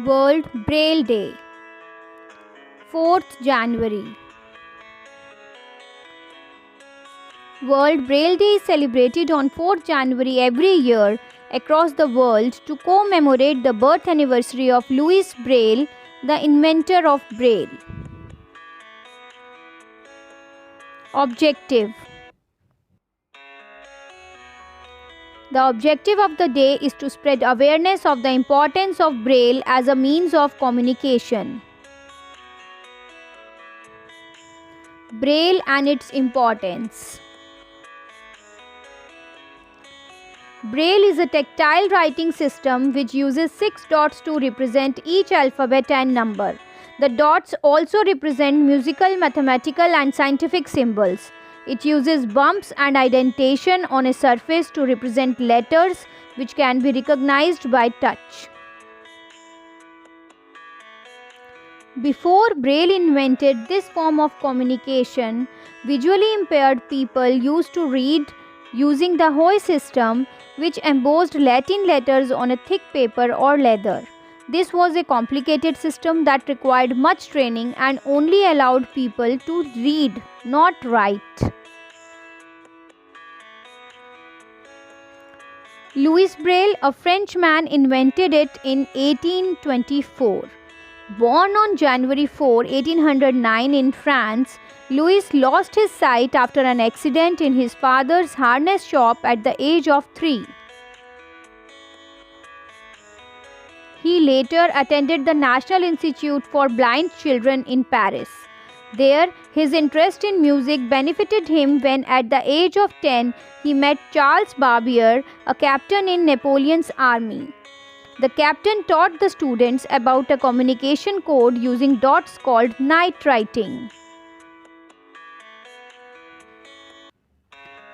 World Braille Day, 4th January. World Braille Day is celebrated on 4th January every year across the world to commemorate the birth anniversary of Louis Braille, the inventor of Braille. Objective. The objective of the day is to spread awareness of the importance of Braille as a means of communication. Braille and its importance. Braille is a tactile writing system which uses 6 dots to represent each alphabet and number. The dots also represent musical, mathematical, and scientific symbols. It uses bumps and indentation on a surface to represent letters which can be recognized by touch. Before Braille invented this form of communication, visually impaired people used to read using the Hoy system, which embossed Latin letters on a thick paper or leather. This was a complicated system that required much training and only allowed people to read, not write. Louis Braille, a Frenchman, invented it in 1824. Born on January 4, 1809 in France, Louis lost his sight after an accident in his father's harness shop at the age of 3. He later attended the National Institute for Blind Children in Paris. There, his interest in music benefited him when at the age of 10 he met Charles Barbier, a captain in Napoleon's army. The captain taught the students about a communication code using dots called night writing.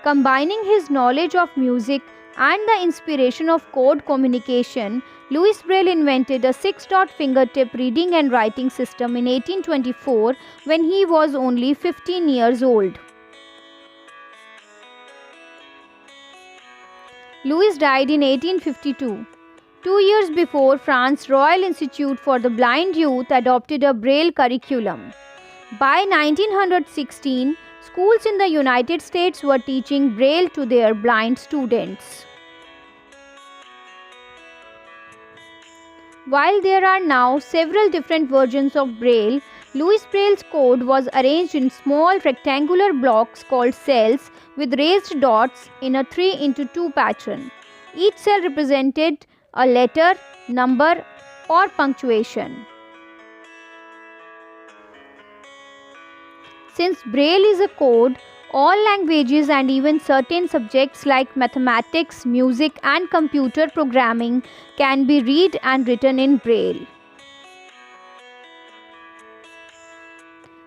Combining his knowledge of music and the inspiration of code communication, Louis Braille invented a 6-dot fingertip reading and writing system in 1824 when he was only 15 years old. Louis died in 1852. 2 years before, France's Royal Institute for the Blind Youth adopted a Braille curriculum. By 1916, schools in the United States were teaching Braille to their blind students. While there are now several different versions of Braille, Louis Braille's code was arranged in small rectangular blocks called cells with raised dots in a 3x2 pattern. Each cell represented a letter, number, or punctuation. Since Braille is a code, all languages and even certain subjects like mathematics, music, and computer programming can be read and written in Braille.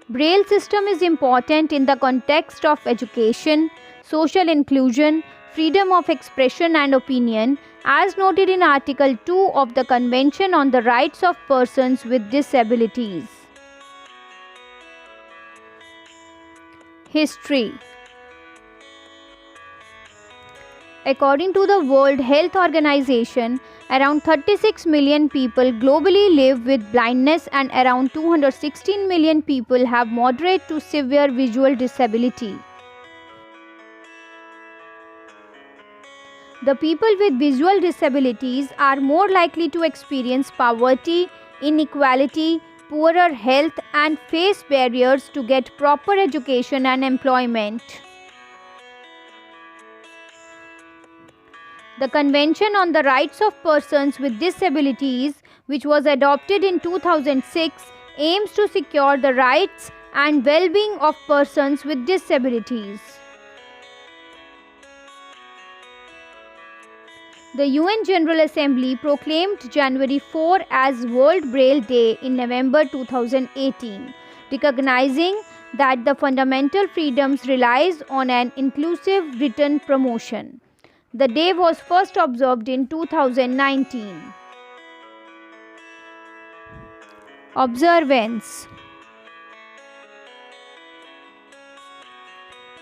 Braille system is important in the context of education, social inclusion, freedom of expression and opinion, as noted in Article 2 of the Convention on the Rights of Persons with Disabilities. History. According to the World Health Organization, around 36 million people globally live with blindness and around 216 million people have moderate to severe visual disability. The people with visual disabilities are more likely to experience poverty, inequality, poorer health, and face barriers to get proper education and employment. The Convention on the Rights of Persons with Disabilities, which was adopted in 2006, aims to secure the rights and well-being of persons with disabilities. The UN General Assembly proclaimed January 4 as World Braille Day in November 2018, recognizing that the fundamental freedoms relies on an inclusive written promotion. The day was first observed in 2019. Observance.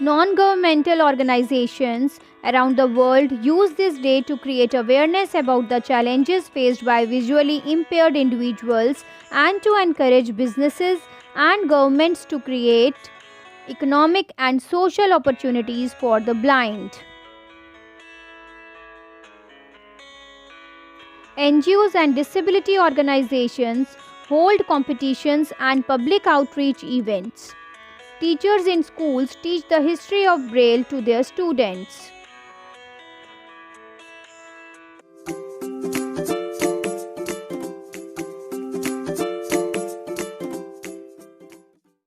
Non-governmental organizations around the world use this day to create awareness about the challenges faced by visually impaired individuals and to encourage businesses and governments to create economic and social opportunities for the blind. NGOs and disability organizations hold competitions and public outreach events. Teachers in schools teach the history of Braille to their students.